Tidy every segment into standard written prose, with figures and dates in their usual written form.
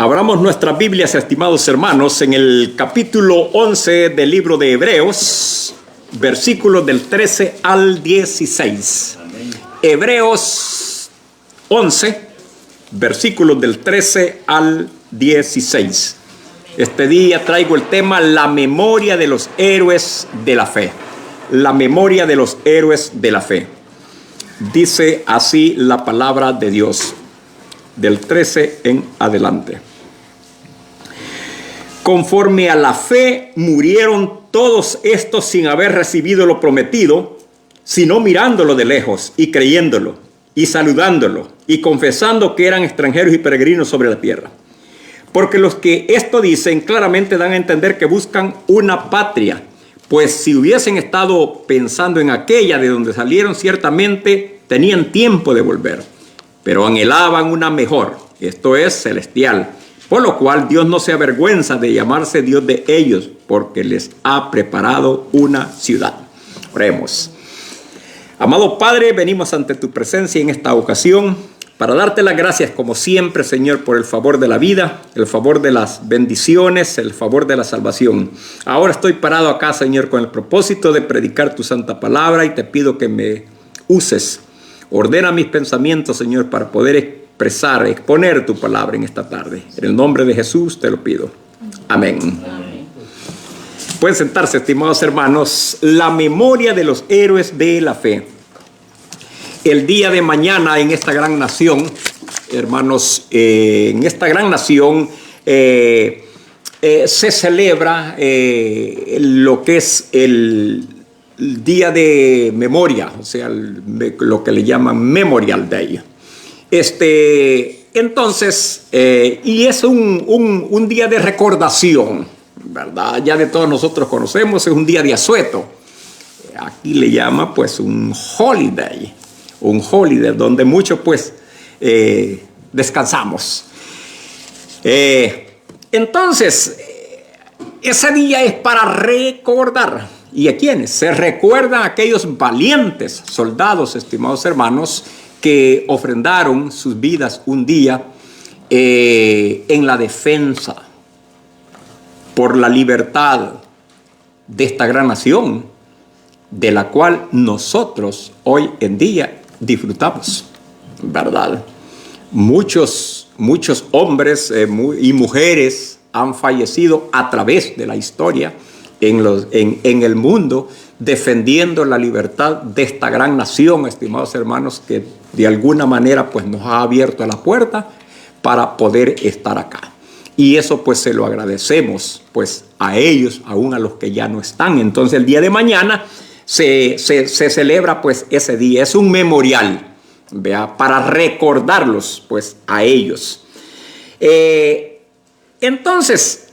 Abramos nuestras Biblias, estimados hermanos, en el capítulo 11 del libro de Hebreos, versículos del 13 al 16. Amén. Hebreos 11, versículos del 13 al 16. Este día traigo el tema la memoria de los héroes de la fe. La memoria de los héroes de la fe. Dice así la palabra de Dios, del 13 en adelante. Conforme a la fe murieron todos estos sin haber recibido lo prometido, sino mirándolo de lejos y creyéndolo y saludándolo y confesando que eran extranjeros y peregrinos sobre la tierra. Porque los que esto dicen claramente dan a entender que buscan una patria, pues si hubiesen estado pensando en aquella de donde salieron, ciertamente tenían tiempo de volver, pero anhelaban una mejor, esto es celestial. Por lo cual Dios no se avergüenza de llamarse Dios de ellos, porque les ha preparado una ciudad. Oremos. Amado Padre, venimos ante tu presencia en esta ocasión para darte las gracias como siempre, Señor, por el favor de la vida, el favor de las bendiciones, el favor de la salvación. Ahora estoy parado acá, Señor, con el propósito de predicar tu santa palabra y te pido que me uses. Ordena mis pensamientos, Señor, para poder exponer tu palabra en esta tarde. En el nombre de Jesús te lo pido. Amén. Amén. Pueden sentarse, estimados hermanos. La memoria de los héroes de la fe. El día de mañana en esta gran nación, hermanos, en esta gran nación se celebra lo que es el día de memoria, o sea, lo que le llaman Memorial Day. Entonces, y es un día de recordación, ¿verdad? Ya de todos nosotros conocemos, es un día de asueto. Aquí le llama pues un holiday donde muchos pues descansamos. Entonces, ese día es para recordar. ¿Y a quiénes? Se recuerdan a aquellos valientes soldados, estimados hermanos, que ofrendaron sus vidas un día en la defensa por la libertad de esta gran nación, de la cual nosotros hoy en día disfrutamos, ¿verdad? Muchos hombres y mujeres han fallecido a través de la historia en el mundo, defendiendo la libertad de esta gran nación, estimados hermanos, que de alguna manera pues nos ha abierto la puerta para poder estar acá. Y eso pues se lo agradecemos pues a ellos, aún a los que ya no están. Entonces el día de mañana se celebra pues ese día, es un memorial, ¿vea? Para recordarlos pues a ellos. Entonces,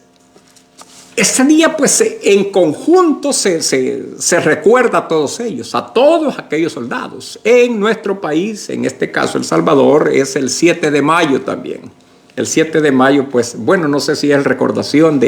este día, pues, en conjunto se recuerda a todos ellos, a todos aquellos soldados. En nuestro país, en este caso El Salvador, es el 7 de mayo también. El 7 de mayo, pues, bueno, no sé si es recordación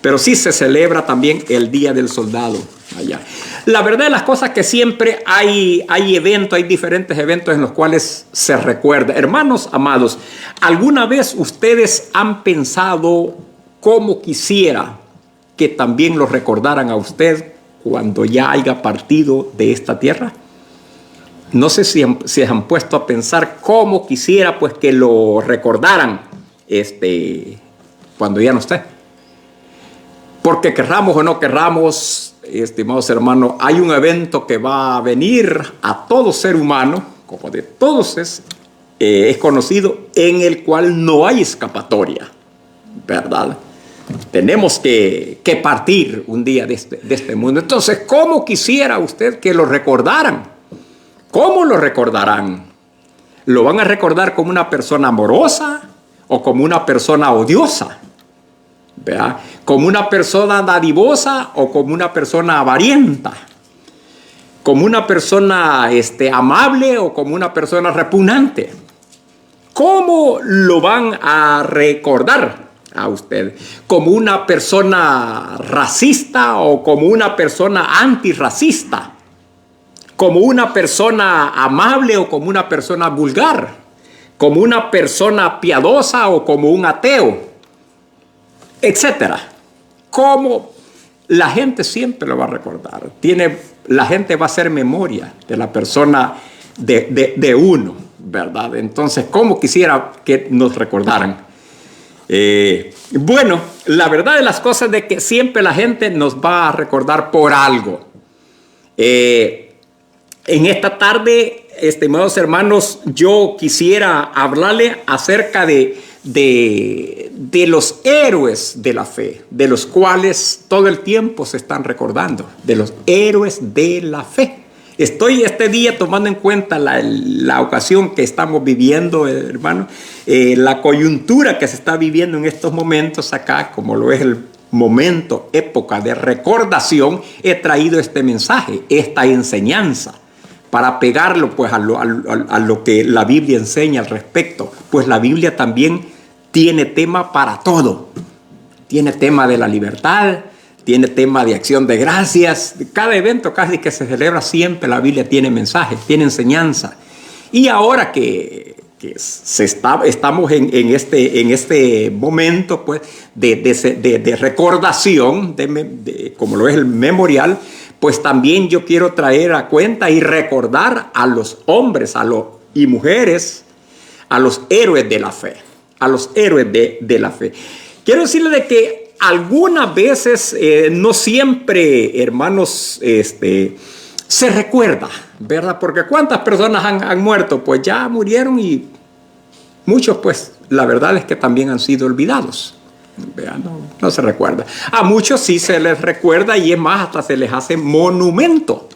pero sí se celebra también el Día del Soldado allá. La verdad de las cosas que siempre hay eventos, hay diferentes eventos en los cuales se recuerda. Hermanos amados, ¿alguna vez ustedes han pensado cómo quisiera que también lo recordaran a usted cuando ya haya partido de esta tierra? No sé si se han puesto a pensar cómo quisiera pues que lo recordaran cuando ya no esté. Porque querramos o no querramos, estimados hermanos, hay un evento que va a venir a todo ser humano, como de todos es conocido, en el cual no hay escapatoria, ¿verdad? Tenemos que partir un día de este mundo. Entonces, ¿cómo quisiera usted que lo recordaran? ¿Cómo lo recordarán? ¿Lo van a recordar como una persona amorosa o como una persona odiosa? ¿Verdad? ¿Como una persona dadivosa o como una persona avarienta? ¿Como una persona amable o como una persona repugnante? ¿Cómo lo van a recordar a usted? ¿Como una persona racista o como una persona antirracista? ¿Como una persona amable o como una persona vulgar? como una persona piadosa o como un ateo, etcétera. Como la gente siempre lo va a recordar. La gente va a hacer memoria de la persona de uno, ¿verdad? Entonces, ¿cómo quisiera que nos recordaran? Bueno, la verdad de las cosas es que siempre la gente nos va a recordar por algo. En esta tarde, estimados hermanos, yo quisiera hablarle acerca de los héroes de la fe, de los cuales todo el tiempo se están recordando, de los héroes de la fe. Estoy este día tomando en cuenta la ocasión que estamos viviendo, hermano, la coyuntura que se está viviendo en estos momentos acá, como lo es el momento, época de recordación. He traído este mensaje, esta enseñanza, para pegarlo pues a lo que la Biblia enseña al respecto. Pues la Biblia también tiene tema para todo. Tiene tema de la libertad, tiene tema de acción de gracias. Cada evento casi que se celebra siempre la Biblia tiene mensaje, tiene enseñanza. Y ahora que estamos en este momento pues, de recordación, como lo es el memorial, pues también yo quiero traer a cuenta y recordar a los hombres y mujeres, a los héroes de la fe, a los héroes de la fe. Quiero decirles de que algunas veces, no siempre, hermanos, se recuerda, ¿verdad? Porque ¿cuántas personas han muerto? Pues ya murieron y muchos, pues, la verdad es que también han sido olvidados. Vean, no se recuerda. A muchos sí se les recuerda y es más, hasta se les hace monumento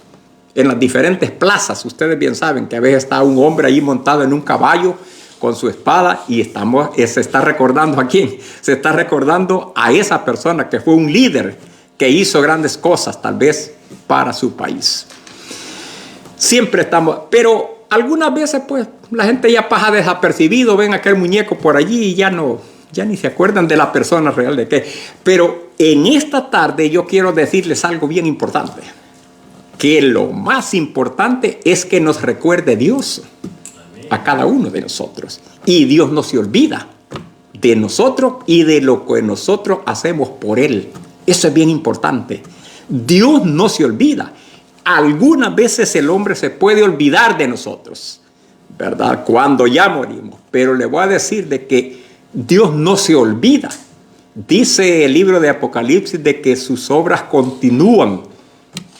en las diferentes plazas. Ustedes bien saben que a veces está un hombre ahí montado en un caballo con su espada y se está recordando ¿a quién? Se está recordando a esa persona que fue un líder que hizo grandes cosas tal vez para su país. Siempre estamos, pero algunas veces pues la gente ya pasa desapercibido, ven aquel muñeco por allí y ya ni se acuerdan de la persona real de qué. Pero en esta tarde yo quiero decirles algo bien importante, que lo más importante es que nos recuerde Dios a cada uno de nosotros. Y Dios no se olvida de nosotros y de lo que nosotros hacemos por Él. Eso es bien importante. Dios no se olvida. Algunas veces el hombre se puede olvidar de nosotros, ¿verdad? Cuando ya morimos. Pero le voy a decir de que Dios no se olvida. Dice el libro de Apocalipsis de que sus obras continúan,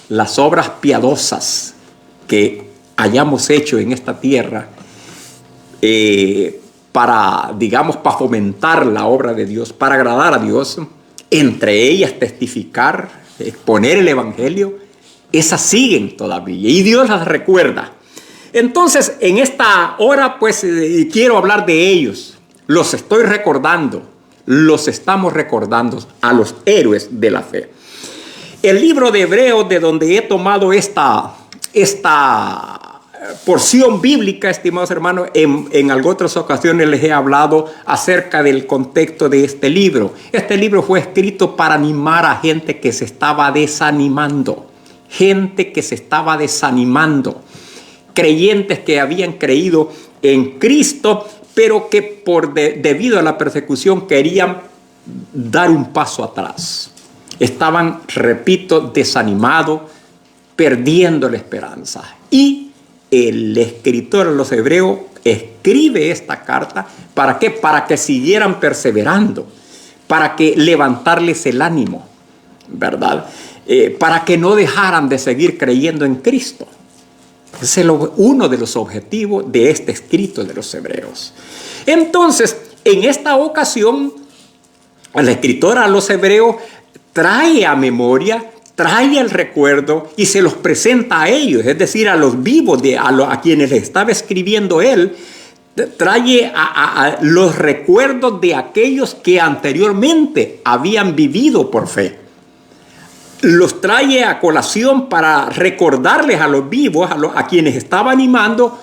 las obras piadosas que hayamos hecho en esta tierra, para fomentar la obra de Dios, para agradar a Dios, entre ellas testificar, exponer el evangelio, esas siguen todavía y Dios las recuerda. Entonces, en esta hora, pues, quiero hablar de ellos. Los estoy recordando, los estamos recordando a los héroes de la fe. El libro de Hebreos, de donde he tomado esta porción bíblica, estimados hermanos, en algunas otras ocasiones les he hablado acerca del contexto de este libro. Este libro fue escrito para animar a gente que se estaba desanimando. Gente que se estaba desanimando. Creyentes que habían creído en Cristo, pero que debido a la persecución querían dar un paso atrás. Estaban, repito, desanimados, perdiendo la esperanza. Y el escritor de los Hebreos escribe esta carta, ¿para qué? Para que siguieran perseverando, para que levantarles el ánimo, ¿verdad? Para que no dejaran de seguir creyendo en Cristo. Ese es uno de los objetivos de este escrito de los Hebreos. Entonces, en esta ocasión, el escritor a los Hebreos trae a memoria, trae el recuerdo y se los presenta a ellos, es decir, a los vivos, a quienes les estaba escribiendo él, trae a los recuerdos de aquellos que anteriormente habían vivido por fe. Los trae a colación para recordarles a los vivos, a quienes estaba animando,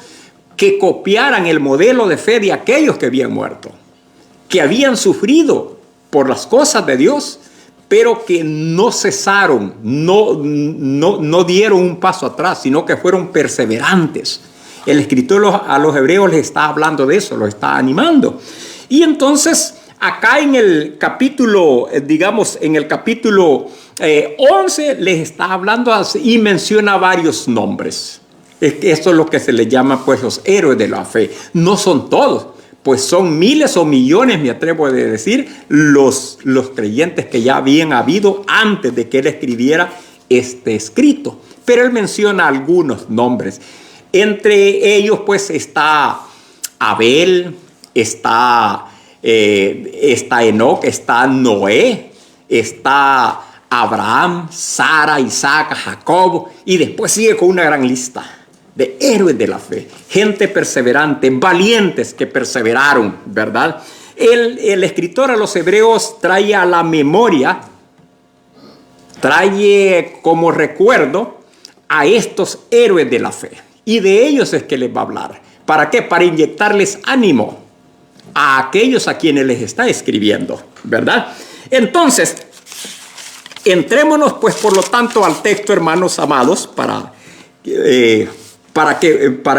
que copiaran el modelo de fe de aquellos que habían muerto, que habían sufrido por las cosas de Dios, pero que no cesaron, no dieron un paso atrás, sino que fueron perseverantes El escritor a los hebreos les está hablando de eso, los está animando. Y entonces, acá en el capítulo, digamos, en el capítulo 11, les está hablando así, y menciona varios nombres. Esto es lo que se le llama, pues, los héroes de la fe. No son todos, pues son miles o millones, me atrevo a decir, los creyentes que ya habían habido antes de que él escribiera este escrito. Pero él menciona algunos nombres. Entre ellos, pues, está Abel, está Enoc, está Noé, está Abraham, Sara, Isaac, Jacob, y después sigue con una gran lista de héroes de la fe, gente perseverante, valientes que perseveraron, ¿verdad? El escritor a los hebreos trae a la memoria, trae como recuerdo a estos héroes de la fe, y de ellos es que les va a hablar. ¿Para qué? Para inyectarles ánimo a aquellos a quienes les está escribiendo, ¿verdad? Entonces, entrémonos pues por lo tanto al texto, hermanos amados, para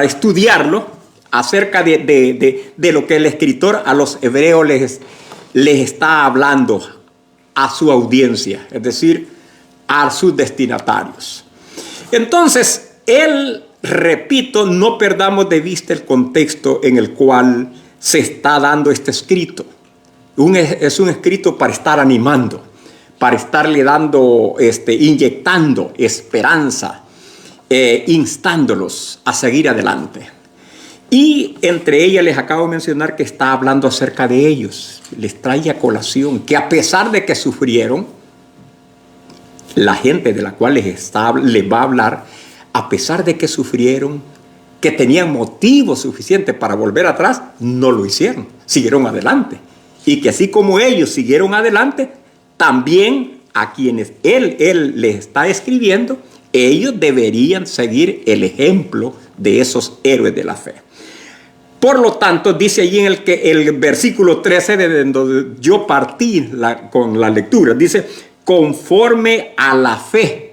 estudiarlo acerca de lo que el escritor a los hebreos les está hablando a su audiencia, es decir, a sus destinatarios. Entonces, repito, no perdamos de vista el contexto en el cual se está dando este escrito. Es un escrito para estar animando, para estarle dando, inyectando esperanza, instándolos a seguir adelante. Y entre ellas les acabo de mencionar que está hablando acerca de ellos. Les trae a colación que a pesar de que sufrieron, la gente de la cual les va a hablar, a pesar de que sufrieron, que tenían motivo suficiente para volver atrás, no lo hicieron, siguieron adelante. Y que así como ellos siguieron adelante, también a quienes él les está escribiendo, ellos deberían seguir el ejemplo de esos héroes de la fe. Por lo tanto, dice allí en el versículo 13, de donde yo partí con la lectura, dice, conforme a la fe.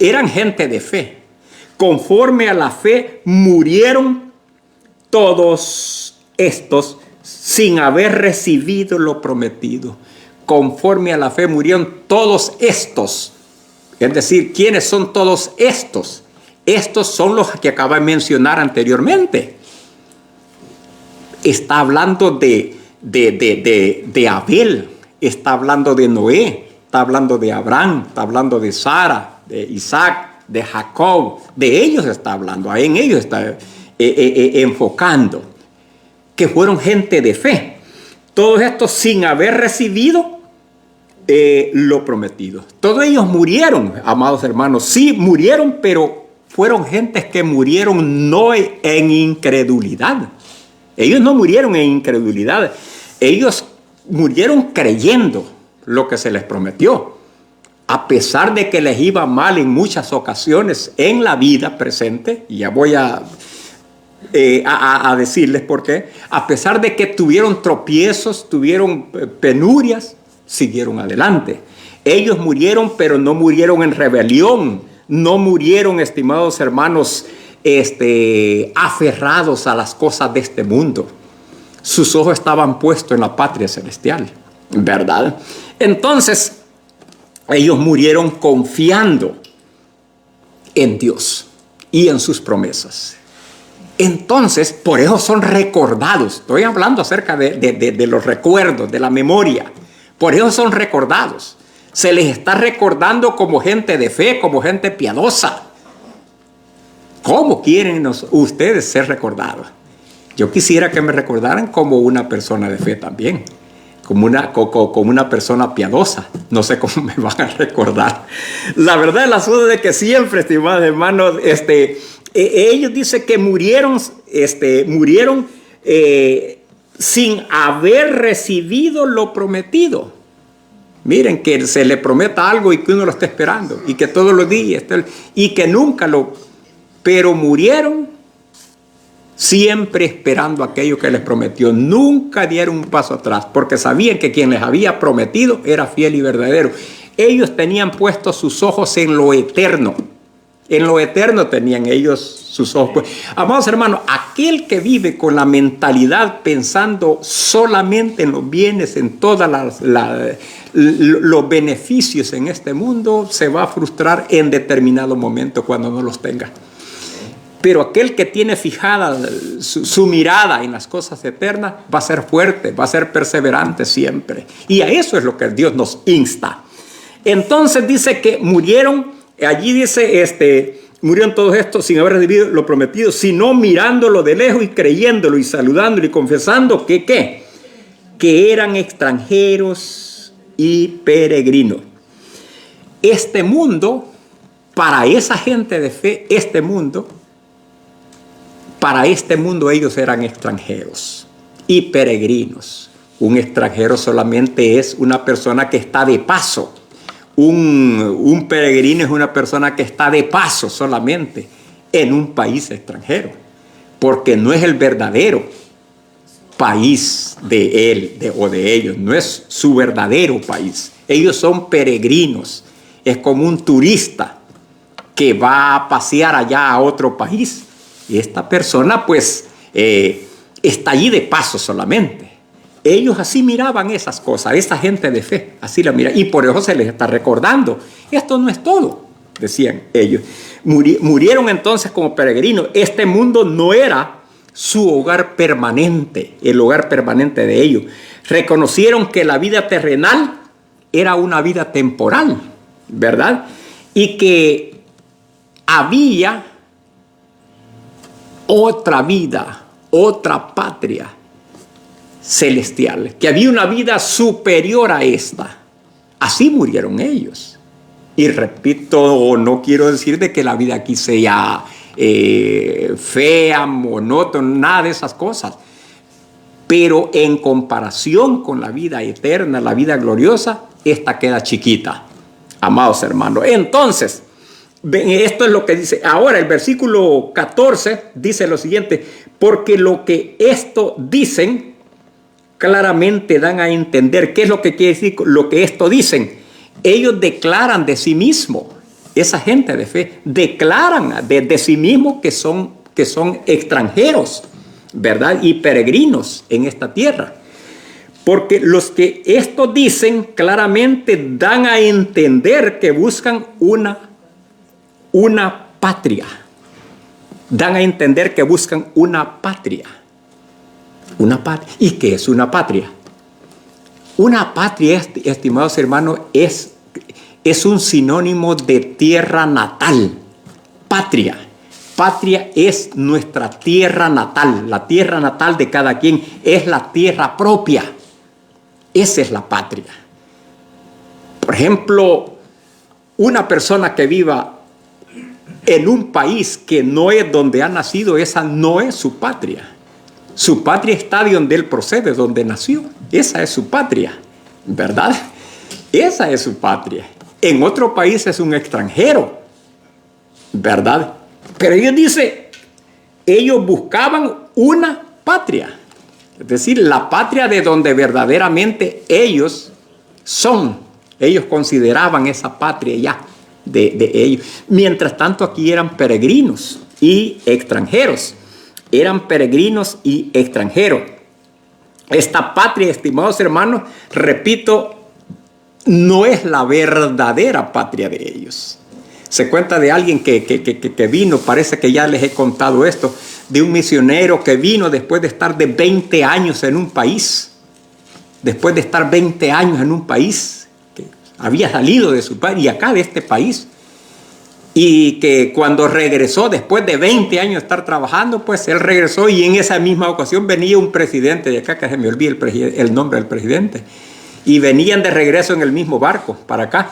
Eran gente de fe. Conforme a la fe murieron todos estos sin haber recibido lo prometido. Conforme a la fe murieron todos estos. Es decir, ¿quiénes son todos estos? Estos son los que acaba de mencionar anteriormente. Está hablando de Abel, está hablando de Noé, está hablando de Abraham, está hablando de Sara, de Isaac, de Jacob. De ellos está hablando, en ellos está enfocando, que fueron gente de fe. Todos estos sin haber recibido lo prometido. Todos ellos murieron, amados hermanos. Sí, murieron, pero fueron gentes que murieron no en incredulidad. Ellos no murieron en incredulidad. Ellos murieron creyendo lo que se les prometió. A pesar de que les iba mal en muchas ocasiones en la vida presente, y ya voy a decirles por qué, a pesar de que tuvieron tropiezos, tuvieron penurias, siguieron adelante. Ellos murieron, pero no murieron en rebelión, no murieron, estimados hermanos, aferrados a las cosas de este mundo. Sus ojos estaban puestos en la patria celestial, ¿verdad? Entonces, ellos murieron confiando en Dios y en sus promesas. Entonces, por eso son recordados. Estoy hablando acerca de los recuerdos, de la memoria. Por eso son recordados. Se les está recordando como gente de fe, como gente piadosa. ¿Cómo quieren ustedes ser recordados? Yo quisiera que me recordaran como una persona de fe también. Como una persona piadosa. No sé cómo me van a recordar. La verdad es la asunto de que siempre, estimados hermanos, ellos dicen que murieron sin haber recibido lo prometido. Miren, que se le prometa algo y que uno lo está esperando. Y que todos los días, y que nunca pero murieron siempre esperando aquello que les prometió. Nunca dieron un paso atrás, porque sabían que quien les había prometido era fiel y verdadero. Ellos tenían puestos sus ojos en lo eterno, En lo eterno tenían ellos sus ojos. Pues, amados hermanos, aquel que vive con la mentalidad pensando solamente en los bienes, en todos los beneficios en este mundo, se va a frustrar en determinado momento cuando no los tenga. Pero aquel que tiene fijada su mirada en las cosas eternas va a ser fuerte, va a ser perseverante siempre. Y a eso es lo que Dios nos insta. Entonces dice que murieron, allí dice, murieron todos estos sin haber recibido lo prometido, sino mirándolo de lejos y creyéndolo y saludándolo y confesando que ¿qué? Que eran extranjeros y peregrinos. Este mundo, para esa gente de fe, para este mundo ellos eran extranjeros y peregrinos. Un extranjero solamente es una persona que está de paso. Un peregrino es una persona que está de paso solamente en un país extranjero, porque no es el verdadero país de él o de ellos, no es su verdadero país. Ellos son peregrinos, es como un turista que va a pasear allá a otro país. Y esta persona pues está allí de paso solamente. Ellos así miraban esas cosas, esa gente de fe, así la mira. Y por eso se les está recordando, esto no es todo, decían ellos. Murieron entonces como peregrinos. Este mundo no era su hogar permanente, el hogar permanente de ellos. Reconocieron que la vida terrenal era una vida temporal, ¿verdad? Y que había otra vida, otra patria celestial, que había una vida superior a esta. Así murieron ellos. Y repito, no quiero decir de que la vida aquí sea fea, monótona, nada de esas cosas. Pero en comparación con la vida eterna, la vida gloriosa, esta queda chiquita, amados hermanos. Entonces, esto es lo que dice. Ahora el versículo 14 dice lo siguiente: porque lo que esto dicen claramente dan a entender. ¿Qué es lo que quiere decir lo que esto dicen? Ellos declaran de sí mismos, esa gente de fe, declaran de sí mismos que son extranjeros, ¿verdad? Y peregrinos en esta tierra. Porque los que esto dicen claramente dan a entender que buscan una patria. Dan a entender que buscan una patria. Una patria. ¿Y qué es una patria? Una patria, estimados hermanos, es un sinónimo de tierra natal. Patria. Patria es nuestra tierra natal. La tierra natal de cada quien es la tierra propia. Esa es la patria. Por ejemplo, una persona que viva en un país que no es donde ha nacido, esa no es su patria. Su patria está de donde él procede, donde nació. Esa es su patria, ¿verdad? Esa es su patria. En otro país es un extranjero, ¿verdad? Pero ellos dicen, ellos buscaban una patria. Es decir, la patria de donde verdaderamente ellos son. Ellos consideraban esa patria ya de ellos. Mientras tanto, aquí eran peregrinos y extranjeros. Eran peregrinos y extranjeros. Esta patria, estimados hermanos, repito, no es la verdadera patria de ellos. Se cuenta de alguien que vino, parece que ya les he contado esto, de un misionero que vino después de estar de 20 años en un país. Después de estar 20 años en un país, que había salido de su país y acá de este país. Y que cuando regresó, después de 20 años de estar trabajando, pues él regresó y en esa misma ocasión venía un presidente de acá, que se me olvida el nombre del presidente, y venían de regreso en el mismo barco para acá.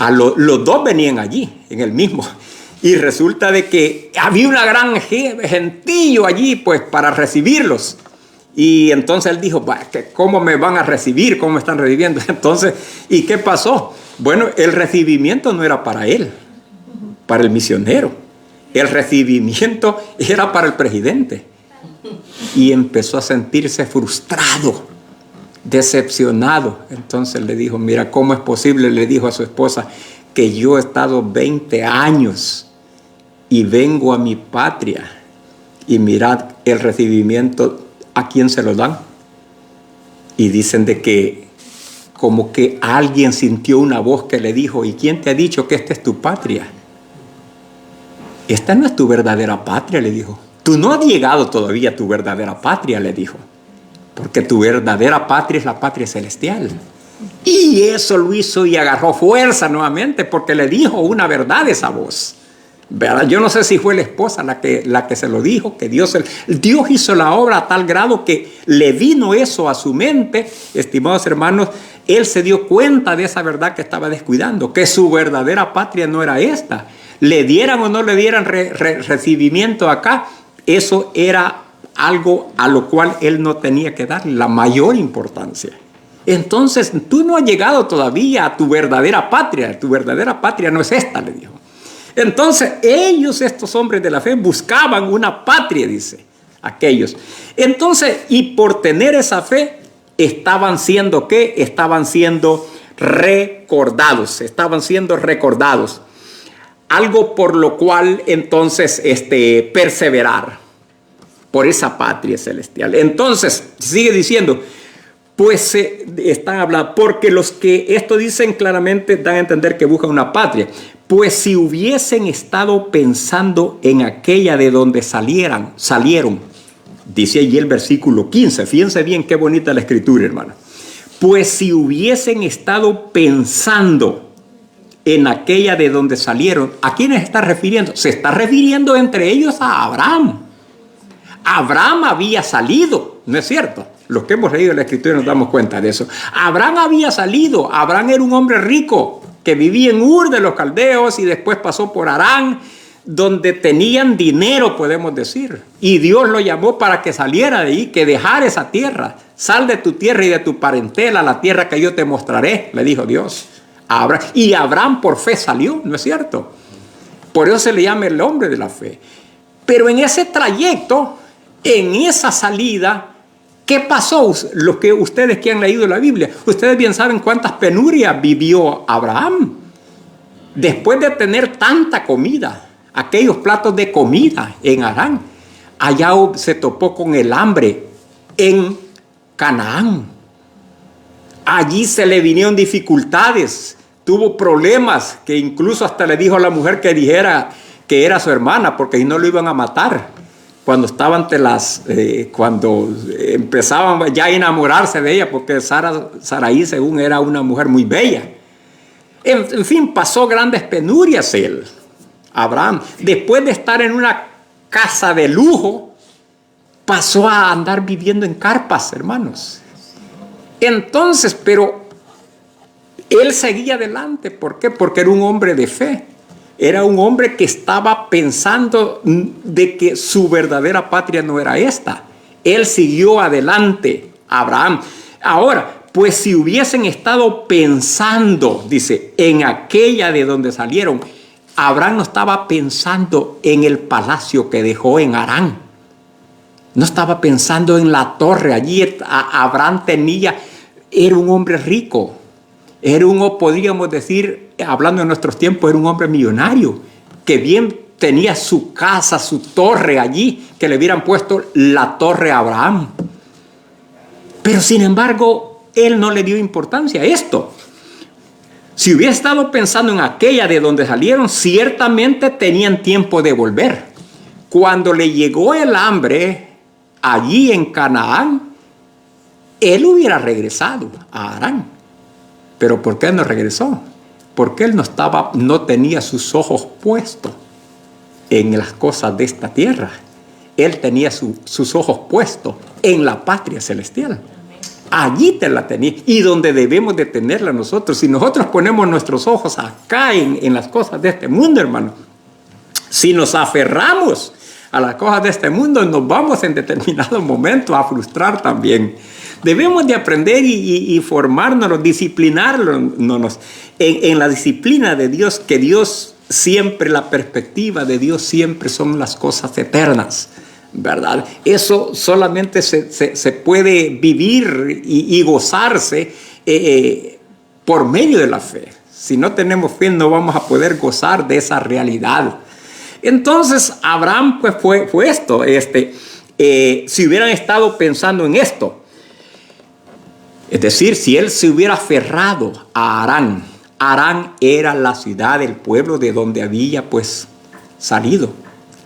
Los dos venían allí, en el mismo. Y resulta de que había una gran gentío allí, pues, para recibirlos. Y entonces él dijo, ¿cómo me van a recibir? ¿Cómo me están recibiendo? Entonces, ¿y qué pasó? Bueno, el recibimiento no era para él, para el misionero. El recibimiento era para el presidente. Y empezó a sentirse frustrado, decepcionado. Entonces le dijo, mira, ¿cómo es posible? Le dijo a su esposa, que yo he estado 20 años y vengo a mi patria y mirad el recibimiento, ¿a quién se lo dan? Y dicen de que como que alguien sintió una voz que le dijo, ¿y quién te ha dicho que esta es tu patria? Esta no es tu verdadera patria, le dijo. Tú no has llegado todavía a tu verdadera patria, le dijo. Porque tu verdadera patria es la patria celestial. Y eso lo hizo y agarró fuerza nuevamente porque le dijo una verdad esa voz. ¿Verdad? Yo no sé si fue la esposa la que se lo dijo, que Dios hizo la obra a tal grado que le vino eso a su mente, estimados hermanos. Él se dio cuenta de esa verdad que estaba descuidando, que su verdadera patria no era esta. Le dieran o no le dieran recibimiento acá, eso era algo a lo cual él no tenía que dar la mayor importancia. Entonces, tú no has llegado todavía a tu verdadera patria no es esta, le dijo. Entonces, ellos, estos hombres de la fe, buscaban una patria, dice, aquellos. Entonces, y por tener esa fe, estaban siendo, ¿qué? Estaban siendo recordados, Algo por lo cual, entonces, perseverar por esa patria celestial. Entonces, sigue diciendo, pues están hablando, porque los que esto dicen claramente dan a entender que buscan una patria. Pues si hubiesen estado pensando en aquella de donde salieron, dice allí el versículo 15, fíjense bien qué bonita la escritura, hermano. Pues si hubiesen estado pensando en aquella de donde salieron, ¿a quiénes está refiriendo? Se está refiriendo entre ellos a Abraham. Abraham había salido, ¿no es cierto? Los que hemos leído la escritura nos damos cuenta de eso. Abraham había salido. Abraham era un hombre rico que vivía en Ur de los Caldeos y después pasó por Harán, donde tenían dinero, podemos decir. Y Dios lo llamó para que saliera de ahí, que dejara esa tierra. Sal de tu tierra y de tu parentela, la tierra que yo te mostraré, le dijo Dios a Abraham. Y Abraham por fe salió, ¿no es cierto? Por eso se le llama el hombre de la fe. Pero en ese trayecto, en esa salida, ¿qué pasó? Los que ustedes que han leído la Biblia, ustedes bien saben cuántas penurias vivió Abraham. Después de tener tanta comida, aquellos platos de comida en Harán, allá se topó con el hambre en Canaán. Allí se le vinieron dificultades, tuvo problemas, que incluso hasta le dijo a la mujer que dijera que era su hermana, porque si no lo iban a matar. Cuando estaban cuando empezaban ya a enamorarse de ella, porque Saraí según era una mujer muy bella. En fin, pasó grandes penurias él, Abraham. Después de estar en una casa de lujo, pasó a andar viviendo en carpas, hermanos. Entonces, pero él seguía adelante. ¿Por qué? Porque era un hombre de fe. Era un hombre que estaba pensando de que su verdadera patria no era esta. Él siguió adelante, Abraham. Ahora, pues si hubiesen estado pensando, dice, en aquella de donde salieron, Abraham no estaba pensando en el palacio que dejó en Harán. No estaba pensando en la torre. Allí Abraham era un hombre rico. Podríamos decir, hablando en nuestros tiempos, era un hombre millonario, que bien tenía su casa, su torre allí, que le hubieran puesto la torre a Abraham. Pero sin embargo, él no le dio importancia a esto. Si hubiera estado pensando en aquella de donde salieron, ciertamente tenían tiempo de volver. Cuando le llegó el hambre allí en Canaán, él hubiera regresado a Harán. Pero ¿por qué no regresó? Porque él no tenía sus ojos puestos en las cosas de esta tierra. Él tenía sus ojos puestos en la patria celestial. Allí te la tenía. Y donde debemos de tenerla nosotros. Si nosotros ponemos nuestros ojos acá en las cosas de este mundo, hermano, si nos aferramos a las cosas de este mundo, nos vamos en determinado momento a frustrar también. Debemos de aprender y formarnos, disciplinarnos en la disciplina de Dios, que Dios siempre, la perspectiva de Dios siempre son las cosas eternas, ¿verdad? Eso solamente se puede vivir y gozarse por medio de la fe. Si no tenemos fe, no vamos a poder gozar de esa realidad. Entonces, Abraham pues fue esto. Si hubieran estado pensando en esto, es decir, si él se hubiera aferrado a Harán. Harán era la ciudad, el pueblo de donde había pues salido.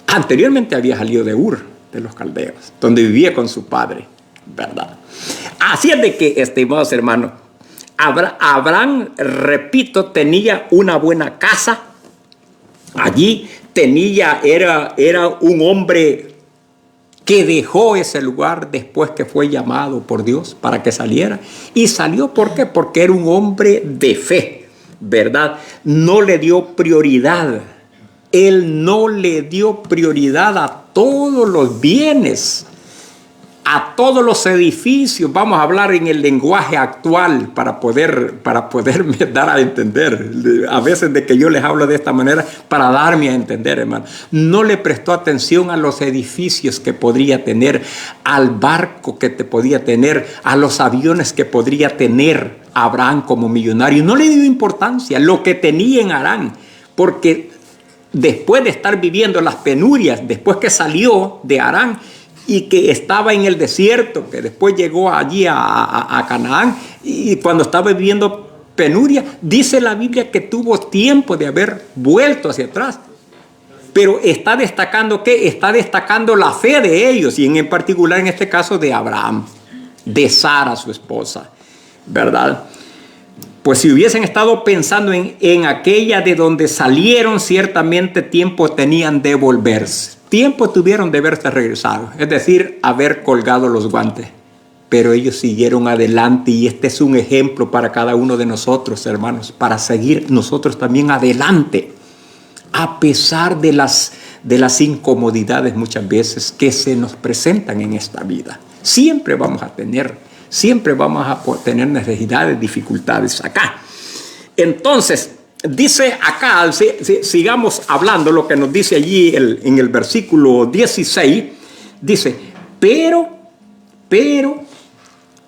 Anteriormente había salido de Ur, de los caldeos, donde vivía con su padre, ¿verdad? Así es de que, estimados hermanos, Abraham, repito, tenía una buena casa. Allí era un hombre que dejó ese lugar después que fue llamado por Dios para que saliera. Y salió, ¿por qué? Porque era un hombre de fe, ¿verdad? No le dio prioridad. Él no le dio prioridad a todos los bienes, a todos los edificios. Vamos a hablar en el lenguaje actual para poderme dar a entender. A veces de que yo les hablo de esta manera para darme a entender, hermano. No le prestó atención a los edificios que podría tener, al barco que te podía tener, a los aviones que podría tener Abraham como millonario. No le dio importancia a lo que tenía en Harán, porque después de estar viviendo las penurias, después que salió de Harán y que estaba en el desierto, que después llegó allí a Canaán, y cuando estaba viviendo penuria, dice la Biblia que tuvo tiempo de haber vuelto hacia atrás. Pero está destacando ¿qué? Está destacando la fe de ellos, y en particular en este caso de Abraham, de Sara, su esposa, ¿verdad? Pues si hubiesen estado pensando en aquella de donde salieron, ciertamente tiempo tenían de volverse. Tiempo tuvieron de haberse regresado, es decir, haber colgado los guantes. Pero ellos siguieron adelante, y este es un ejemplo para cada uno de nosotros, hermanos, para seguir nosotros también adelante, a pesar de las incomodidades muchas veces que se nos presentan en esta vida. Siempre vamos a tener necesidades, dificultades acá. Entonces, dice acá, sigamos hablando lo que nos dice allí en el versículo 16, dice, pero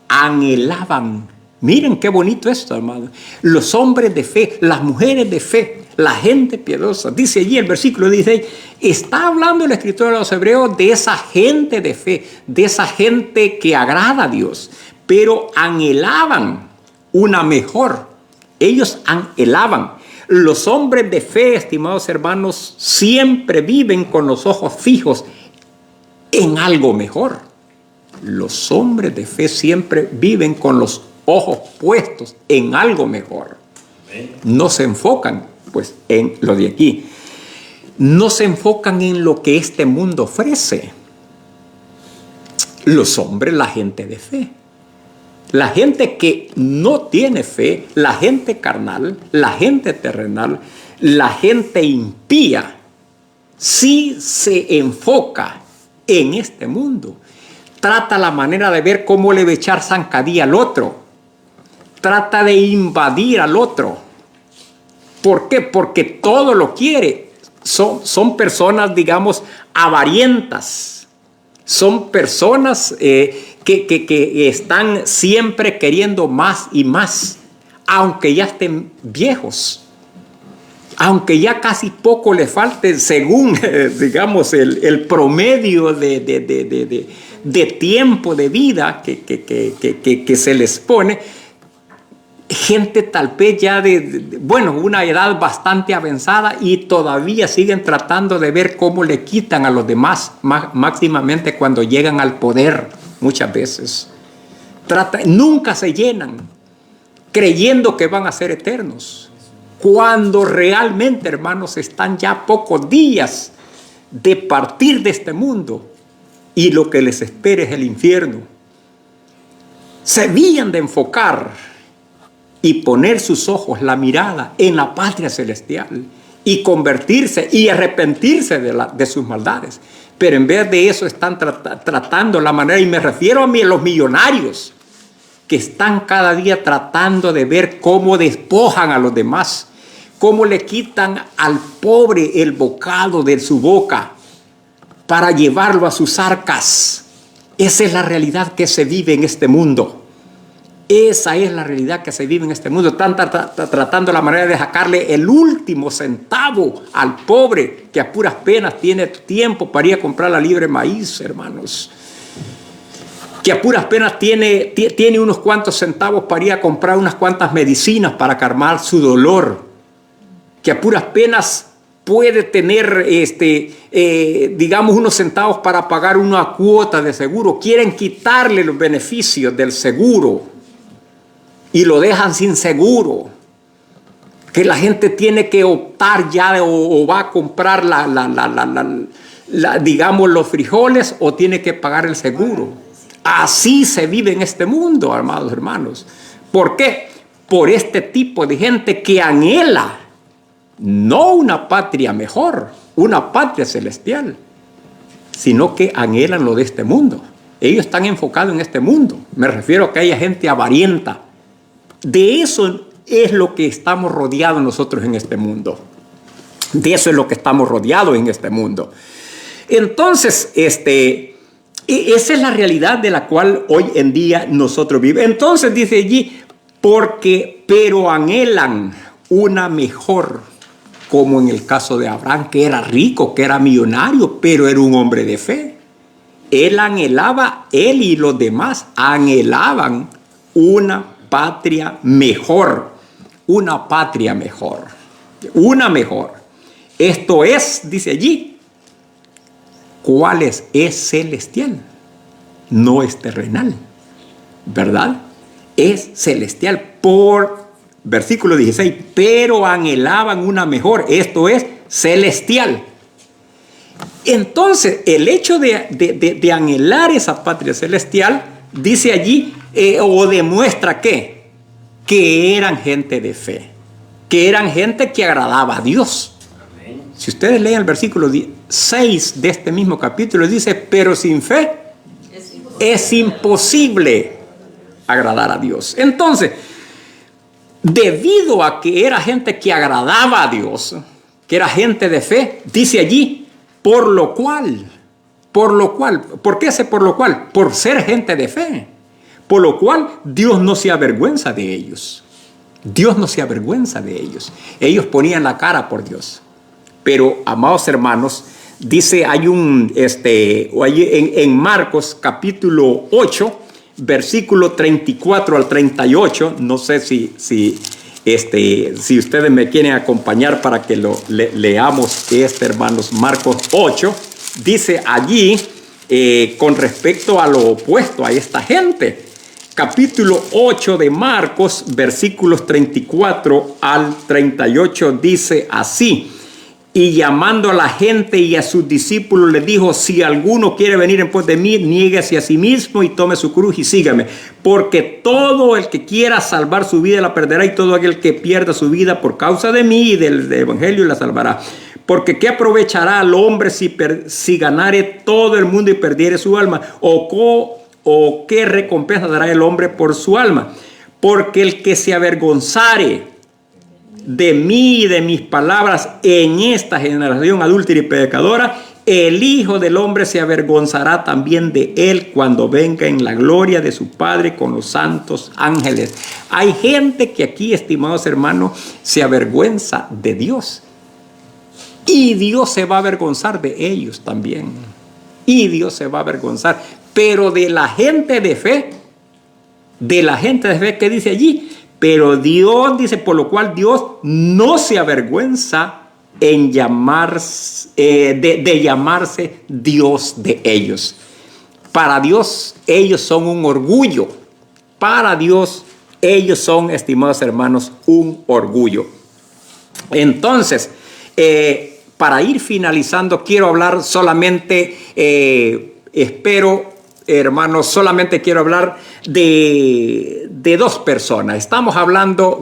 anhelaban. Miren qué bonito esto, hermano. Los hombres de fe, las mujeres de fe, la gente piadosa. Dice allí el versículo 16, está hablando el escritor de los Hebreos de esa gente de fe, de esa gente que agrada a Dios, pero anhelaban una mejor. Ellos anhelaban. Los hombres de fe, estimados hermanos, siempre viven con los ojos fijos en algo mejor. Los hombres de fe siempre viven con los ojos puestos en algo mejor. No se enfocan, pues, en lo de aquí. No se enfocan en lo que este mundo ofrece. Los hombres, la gente de fe. La gente que no tiene fe, la gente carnal, la gente terrenal, la gente impía, sí se enfoca en este mundo. Trata la manera de ver cómo le va a echar zancadilla al otro. Trata de invadir al otro. ¿Por qué? Porque todo lo quiere. Son personas, digamos, avarientas. Son personas que están siempre queriendo más y más, aunque ya estén viejos, aunque ya casi poco le falte según, digamos, el promedio de tiempo de vida que se les pone. Gente tal vez ya una edad bastante avanzada, y todavía siguen tratando de ver cómo le quitan a los demás, máximamente cuando llegan al poder, muchas veces. Nunca se llenan, creyendo que van a ser eternos, cuando realmente, hermanos, están ya pocos días de partir de este mundo, y lo que les espera es el infierno. Se debían de enfocar y poner sus ojos, la mirada en la patria celestial, y convertirse y arrepentirse de sus maldades. Pero en vez de eso están tratando la manera, y me refiero a los millonarios, que están cada día tratando de ver cómo despojan a los demás, cómo le quitan al pobre el bocado de su boca para llevarlo a sus arcas. Esa es la realidad que se vive en este mundo. Esa es la realidad que se vive en este mundo. Están tratando la manera de sacarle el último centavo al pobre que a puras penas tiene tiempo para ir a comprar la libre maíz, hermanos. Que a puras penas tiene unos cuantos centavos para ir a comprar unas cuantas medicinas para calmar su dolor. Que a puras penas puede tener, digamos, unos centavos para pagar una cuota de seguro. Quieren quitarle los beneficios del seguro y lo dejan sin seguro. Que la gente tiene que optar ya o va a comprar digamos, los frijoles o tiene que pagar el seguro. Así se vive en este mundo, amados hermanos. ¿Por qué? Por este tipo de gente que anhela no una patria mejor, una patria celestial, sino que anhelan lo de este mundo. Ellos están enfocados en este mundo. Me refiero a que haya gente avarienta. De eso es lo que estamos rodeados nosotros en este mundo. De eso es lo que estamos rodeados en este mundo. Entonces, esa es la realidad de la cual hoy en día nosotros vivimos. Entonces dice allí, pero anhelan una mejor, como en el caso de Abraham, que era rico, que era millonario, pero era un hombre de fe. Él y los demás anhelaban una patria mejor, una patria mejor, una mejor. Esto es, dice allí, ¿cuál es? Es celestial, no es terrenal, ¿verdad? Es celestial. Por versículo 16, pero anhelaban una mejor, esto es celestial. Entonces, el hecho de anhelar esa patria celestial, dice allí, o demuestra que eran gente de fe, que eran gente que agradaba a Dios. Amén. Si ustedes leen el versículo 6 de este mismo capítulo, dice, pero sin fe es imposible agradar a Dios. Entonces, debido a que era gente que agradaba a Dios, que era gente de fe, dice allí, por lo cual, ¿por qué ese por lo cual? Por ser gente de fe. Por lo cual Dios no se avergüenza de ellos. Dios no se avergüenza de ellos. Ellos ponían la cara por Dios. Pero, amados hermanos, dice, hay en Marcos capítulo 8, versículo 34 al 38, no sé si ustedes me quieren acompañar para que leamos hermanos, Marcos 8, dice allí, con respecto a lo opuesto a esta gente. Capítulo 8 de Marcos, versículos 34 al 38, dice así: y llamando a la gente y a sus discípulos les dijo, si alguno quiere venir en pos de mí, niéguese a sí mismo y tome su cruz y sígame. Porque todo el que quiera salvar su vida la perderá, y todo aquel que pierda su vida por causa de mí y del evangelio la salvará. Porque ¿qué aprovechará al hombre si ganare todo el mundo y perdiere su alma? ¿O qué recompensa dará el hombre por su alma? Porque el que se avergonzare de mí y de mis palabras en esta generación adúltera y pecadora, el Hijo del Hombre se avergonzará también de él cuando venga en la gloria de su Padre con los santos ángeles. Hay gente que aquí, estimados hermanos, se avergüenza de Dios. Y Dios se va a avergonzar de ellos también. Y Dios se va a avergonzar. Pero de la gente de fe, ¿qué dice allí? Pero Dios dice, por lo cual Dios no se avergüenza de llamarse Dios de ellos. Para Dios, ellos son un orgullo. Para Dios, ellos son, estimados hermanos, un orgullo. Entonces, para ir finalizando, quiero hablar solamente, hermanos, solamente quiero hablar de dos personas.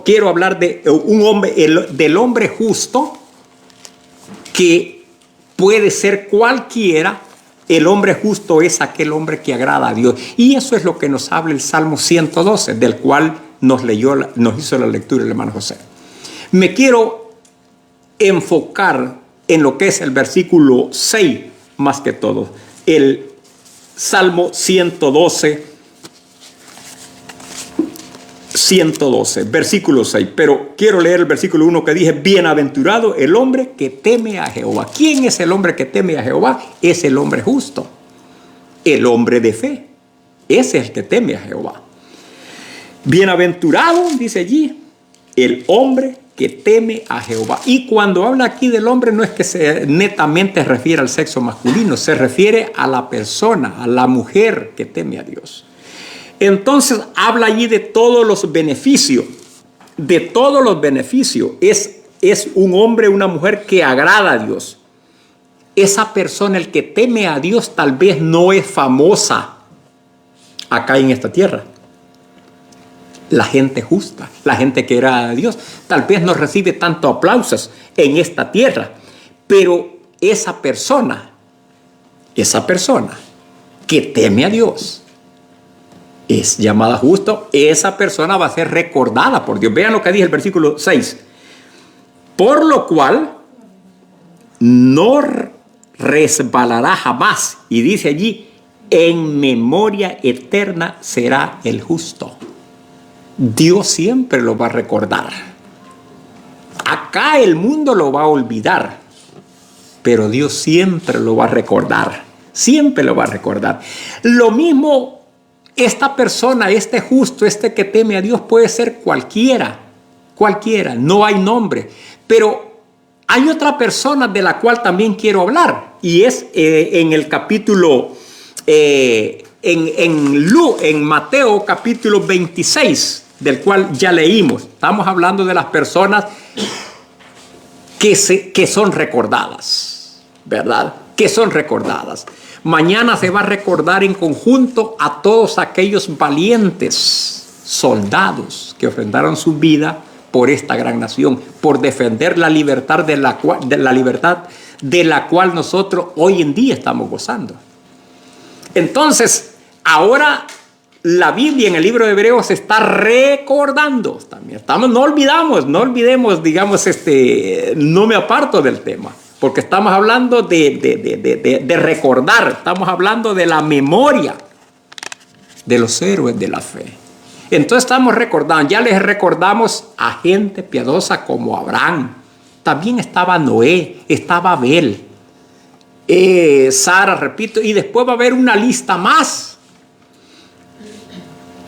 Quiero hablar de un hombre, del hombre justo, que puede ser cualquiera. El hombre justo es aquel hombre que agrada a Dios. Y eso es lo que nos habla el Salmo 112, del cual nos hizo la lectura el hermano José. Me quiero enfocar en lo que es el versículo 6, más que todo. El Salmo 112, 112, versículo 6. Pero quiero leer el versículo 1 que dije: bienaventurado el hombre que teme a Jehová. ¿Quién es el hombre que teme a Jehová? Es el hombre justo, el hombre de fe. Ese es el que teme a Jehová. Bienaventurado, dice allí, el hombre que teme a Jehová. Y cuando habla aquí del hombre, no es que se netamente refiere al sexo masculino, se refiere a la persona, a la mujer que teme a Dios. Entonces habla allí de todos los beneficios, de todos los beneficios. Es un hombre, una mujer que agrada a Dios. Esa persona, el que teme a Dios, tal vez no es famosa acá en esta tierra. La gente justa, la gente que agrada a Dios, tal vez no recibe tanto aplausos en esta tierra, pero esa persona que teme a Dios, es llamada justo. Esa persona va a ser recordada por Dios. Vean lo que dice el versículo 6. Por lo cual no resbalará jamás. Y dice allí: en memoria eterna será el justo. Dios siempre lo va a recordar. Acá el mundo lo va a olvidar, pero Dios siempre lo va a recordar. Siempre lo va a recordar. Lo mismo, esta persona, este justo, este que teme a Dios, puede ser cualquiera, no hay nombre. Pero hay otra persona de la cual también quiero hablar, y es en el capítulo, en Mateo capítulo 26, del cual ya leímos. Estamos hablando de las personas que son recordadas, ¿verdad? Que son recordadas. Mañana se va a recordar en conjunto a todos aquellos valientes soldados que ofrendaron su vida por esta gran nación, por defender la libertad de la cual nosotros hoy en día estamos gozando. Entonces, ahora la Biblia en el libro de Hebreos está recordando también. No olvidemos, digamos, no me aparto del tema. Porque estamos hablando de recordar, estamos hablando de la memoria de los héroes de la fe. Entonces estamos recordando, ya les recordamos a gente piadosa como Abraham. También estaba Noé, estaba Abel, Sara, repito, y después va a haber una lista más.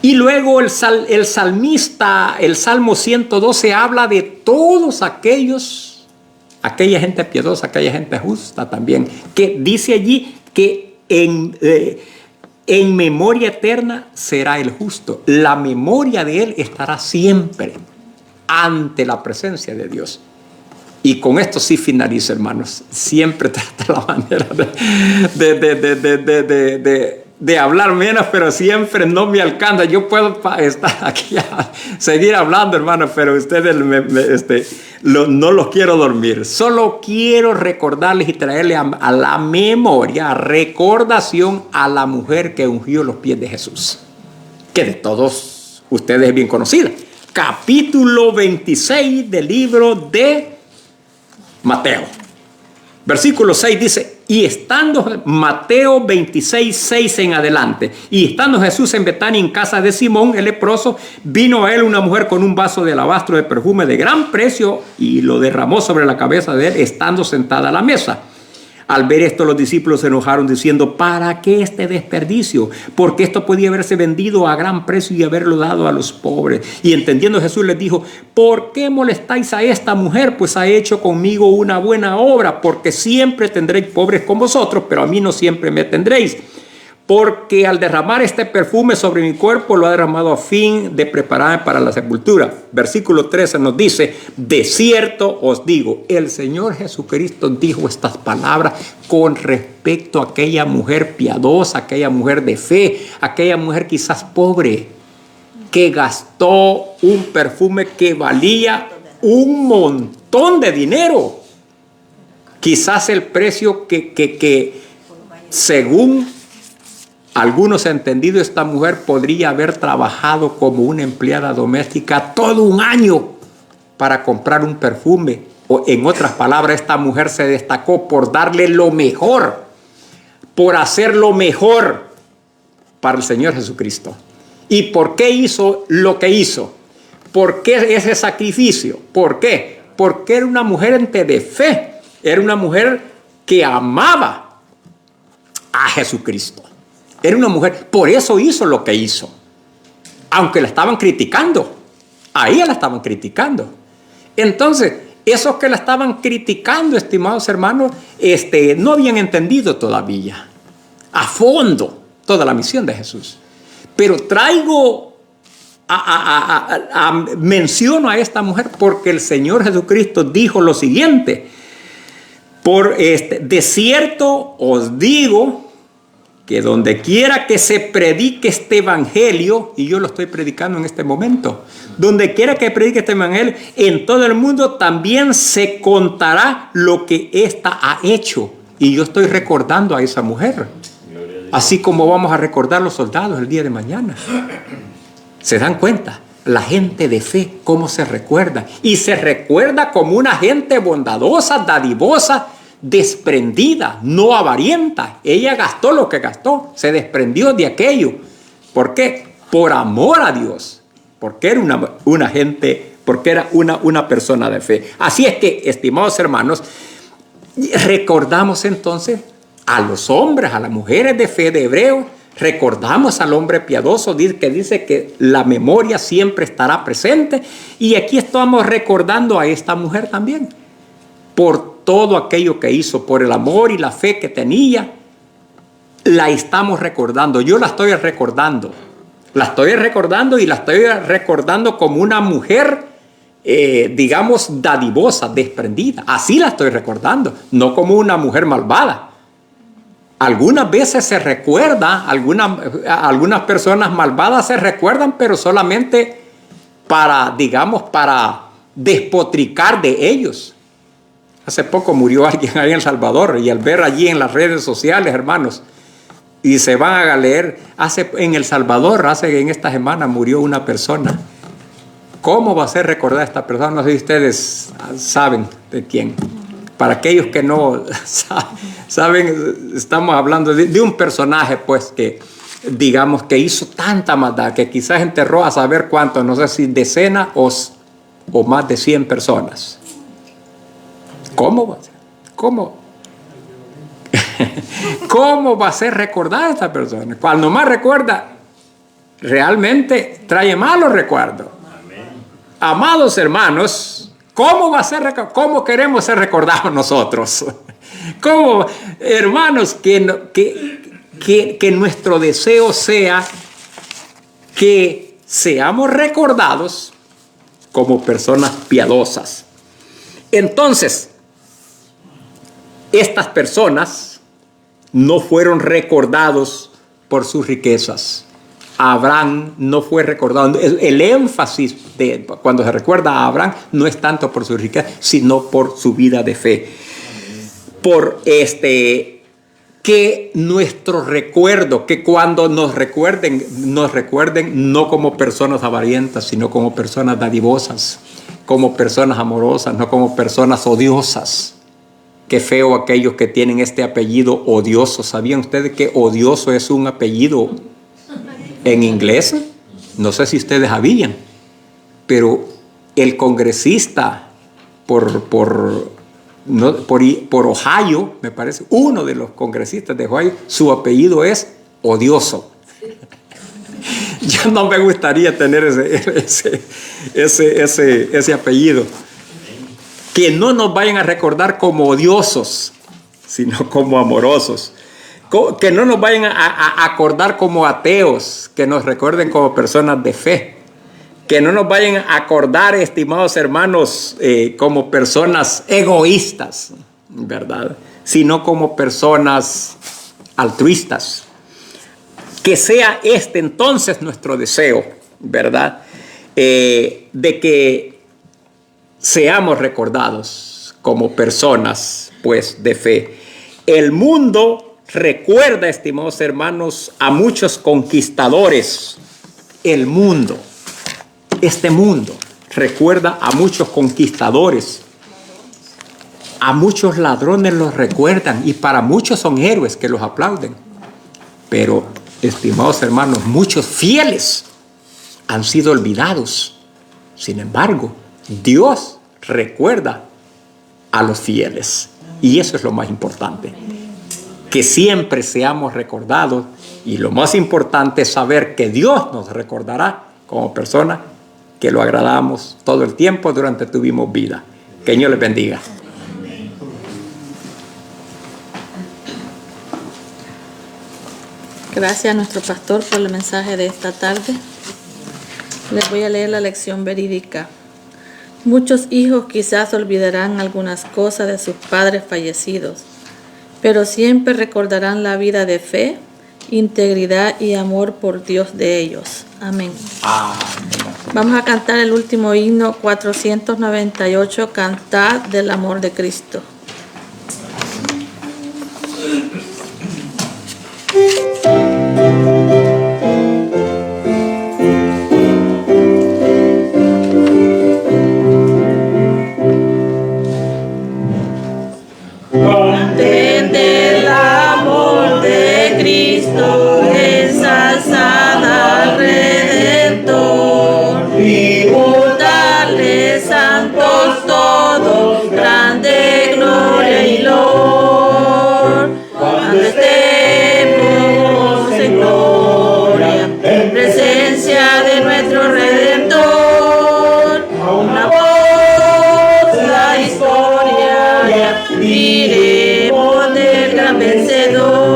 Y luego el salmista, el Salmo 112 habla de todos aquella gente piadosa, aquella gente justa también, que dice allí que en memoria eterna será el justo. La memoria de él estará siempre ante la presencia de Dios. Y con esto sí finalizo, hermanos. Siempre trata la manera de hablar menos, pero siempre no me alcanza. Yo puedo estar aquí a seguir hablando, hermanos, pero ustedes no los quiero dormir. Solo quiero recordarles y traerles a la memoria, recordación a la mujer que ungió los pies de Jesús, que de todos ustedes es bien conocida. Capítulo 26 del libro de Mateo. Versículo 6 dice: y estando, Mateo 26, 6 en adelante, y estando Jesús en Betania en casa de Simón el leproso, vino a él una mujer con un vaso de alabastro de perfume de gran precio y lo derramó sobre la cabeza de él, estando sentada a la mesa. Al ver esto, los discípulos se enojaron diciendo: ¿para qué este desperdicio? Porque esto podía haberse vendido a gran precio y haberlo dado a los pobres. Y entendiendo, Jesús les dijo: ¿por qué molestáis a esta mujer? Pues ha hecho conmigo una buena obra, porque siempre tendréis pobres con vosotros, pero a mí no siempre me tendréis. Porque al derramar este perfume sobre mi cuerpo, lo ha derramado a fin de prepararme para la sepultura. Versículo 13 nos dice: de cierto os digo, el Señor Jesucristo dijo estas palabras con respecto a aquella mujer piadosa, aquella mujer de fe, aquella mujer quizás pobre, que gastó un perfume que valía un montón de dinero. Quizás el precio que según algunos entendidos, esta mujer podría haber trabajado como una empleada doméstica todo un año para comprar un perfume. O en otras palabras, esta mujer se destacó por darle lo mejor, por hacer lo mejor para el Señor Jesucristo. ¿Y por qué hizo lo que hizo? ¿Por qué ese sacrificio? ¿Por qué? Porque era una mujer de fe. Era una mujer que amaba a Jesucristo. Era una mujer, por eso hizo lo que hizo. Aunque la estaban criticando. A ella la estaban criticando. Entonces, esos que la estaban criticando, estimados hermanos, no habían entendido todavía a fondo toda la misión de Jesús. Pero menciono a esta mujer porque el Señor Jesucristo dijo lo siguiente: de cierto os digo que donde quiera que se predique este evangelio, y yo lo estoy predicando en este momento, donde quiera que predique este evangelio, en todo el mundo también se contará lo que ésta ha hecho. Y yo estoy recordando a esa mujer, así como vamos a recordar los soldados el día de mañana. ¿Se dan cuenta? La gente de fe, cómo se recuerda. Y se recuerda como una gente bondadosa, dadivosa, desprendida, no avarienta. Ella gastó lo que gastó, se desprendió de aquello. ¿Por qué? Por amor a Dios. Porque era una gente, porque era una persona de fe. Así es que, estimados hermanos, recordamos entonces a los hombres, a las mujeres de fe de Hebreo. Recordamos al hombre piadoso que dice que la memoria siempre estará presente. Y aquí estamos recordando a esta mujer también. Por todo aquello que hizo, por el amor y la fe que tenía, la estamos recordando. Yo la estoy recordando. La estoy recordando y la estoy recordando como una mujer, digamos, dadivosa, desprendida. Así la estoy recordando, no como una mujer malvada. Algunas veces se recuerda, algunas personas malvadas se recuerdan, pero solamente para, digamos, para despotricar de ellos. Hace poco murió alguien ahí en El Salvador, y al ver allí en las redes sociales, hermanos, y se van a leer, en El Salvador, en esta semana murió una persona. ¿Cómo va a ser recordada esta persona? No sé si ustedes saben de quién. Para aquellos que no saben, estamos hablando de un personaje, pues, que digamos que hizo tanta maldad, que quizás enterró a saber cuánto, no sé si decenas o más de 100 personas. ¿Cómo va a ser? ¿Cómo va a ser recordada esta persona? Cuando más recuerda, realmente trae malos recuerdos. Amados hermanos, ¿cómo va a ser? ¿Cómo queremos ser recordados nosotros? ¿Cómo, hermanos, que nuestro deseo sea que seamos recordados como personas piadosas? Entonces, estas personas no fueron recordados por sus riquezas. Abraham no fue recordado. El énfasis cuando se recuerda a Abraham no es tanto por su riqueza, sino por su vida de fe. Por que nuestro recuerdo, que cuando nos recuerden no como personas avarientas, sino como personas dadivosas, como personas amorosas, no como personas odiosas. Qué feo aquellos que tienen este apellido odioso. ¿Sabían ustedes que odioso es un apellido en inglés? No sé si ustedes sabían, pero el congresista por Ohio, me parece, uno de los congresistas de Ohio, su apellido es odioso. Yo no me gustaría tener ese apellido. Que no nos vayan a recordar como odiosos, sino como amorosos. Que no nos vayan a acordar como ateos, que nos recuerden como personas de fe. Que no nos vayan a acordar, estimados hermanos, como personas egoístas, ¿verdad? Sino como personas altruistas. Que sea entonces nuestro deseo, ¿verdad? De que seamos recordados como personas, pues, de fe. El mundo recuerda, estimados hermanos, a muchos conquistadores. El mundo, este mundo, recuerda a muchos conquistadores. A muchos ladrones los recuerdan y para muchos son héroes que los aplauden. Pero, estimados hermanos, muchos fieles han sido olvidados. Sin embargo, Dios recuerda a los fieles. Y eso es lo más importante. Que siempre seamos recordados. Y lo más importante es saber que Dios nos recordará como personas que lo agradamos todo el tiempo durante que tuvimos vida. Que Dios les bendiga. Gracias a nuestro pastor por el mensaje de esta tarde. Les voy a leer la lección verídica. Muchos hijos quizás olvidarán algunas cosas de sus padres fallecidos, pero siempre recordarán la vida de fe, integridad y amor por Dios de ellos. Amén. Vamos a cantar el último himno 498, Cantad del amor de Cristo. Canten del amor de Cristo, ensalzad al Redentor, tributarle santos todos, grande gloria y loor. Cuando estemos en gloria, en presencia de nuestro Redentor, a una voz la historia diremos del gran vencedor.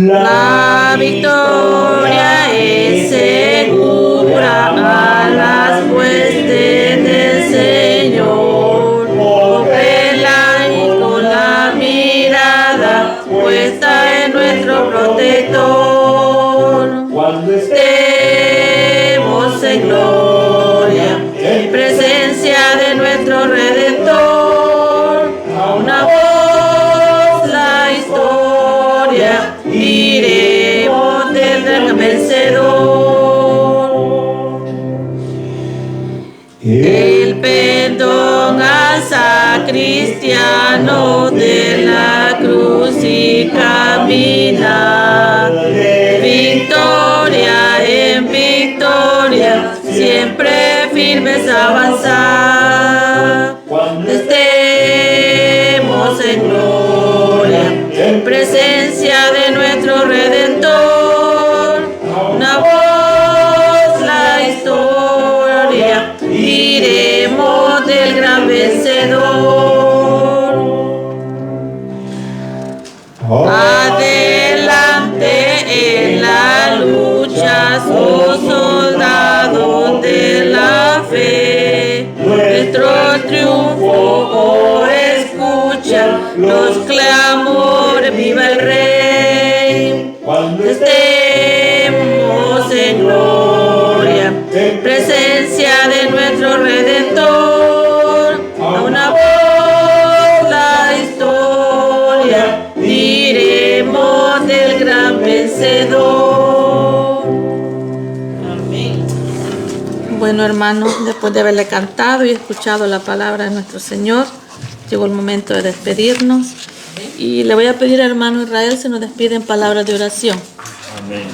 La victoria es segura a las huestes del Señor. Cógela y con la mirada puesta en nuestro protector. Cuando estemos en gloria, en presencia de nuestro Redentor, a una voz la historia diremos del gran vencedor. El perdón al sacristiano de la cruz y caminar de victoria en victoria, siempre firmes avanzar. Cuando estemos en gloria, en presencia de nuestro Redentor, una voz la historia diremos del gran vencedor. Adelante en la lucha, oh soldados de la fe, nuestro triunfo oh escucha los clamores, viva el Rey. Cuando estemos en gloria, en presencia de nuestro Redentor, a una voz la historia diremos del gran vencedor. Amén. Bueno, hermanos, después de haberle cantado y escuchado la palabra de nuestro Señor, llegó el momento de despedirnos. Y le voy a pedir al hermano Israel se nos despide en palabras de oración. Amén.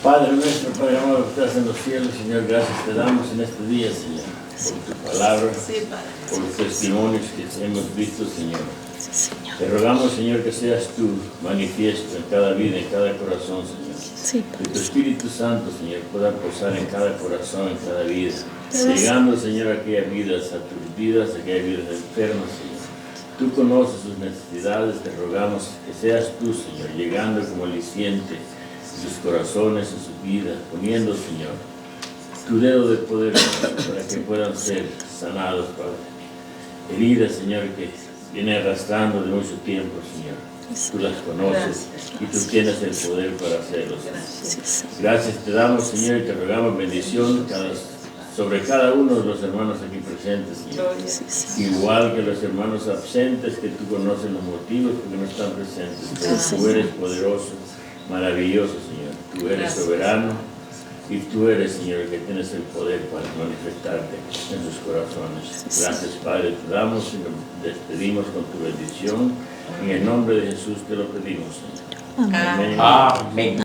Padre nuestro, Padre amado que estás en los cielos, Señor, gracias te damos en este día, Señor, por tu palabra, por los testimonios que hemos visto, Señor. Te rogamos, Señor, que seas tú manifiesto en cada vida, en cada corazón, Señor. Que tu Espíritu Santo, Señor, pueda posar en cada corazón, en cada vida. Llegando, Señor, a aquellas vidas, a tus vidas, a aquellas vidas enfermas, Señor. Tú conoces sus necesidades, te rogamos que seas tú, Señor, llegando como aliciente en sus corazones, en su vida, poniendo, Señor, tu dedo de poder, para que puedan ser sanados, Padre. Heridas, Señor, que viene arrastrando de mucho tiempo, Señor. Tú las conoces y tú tienes el poder para hacerlo, Señor. Gracias te damos, Señor, y te rogamos bendición sobre cada uno de los hermanos aquí presentes, Señor. Igual que los hermanos absentes, que tú conoces los motivos porque no están presentes. Pero tú eres poderoso, maravilloso, Señor. Tú eres soberano y tú eres, Señor, el que tienes el poder para manifestarte en sus corazones. Gracias, Padre, te damos y nos despedimos con tu bendición. En el nombre de Jesús te lo pedimos, Señor. Amén. Amén.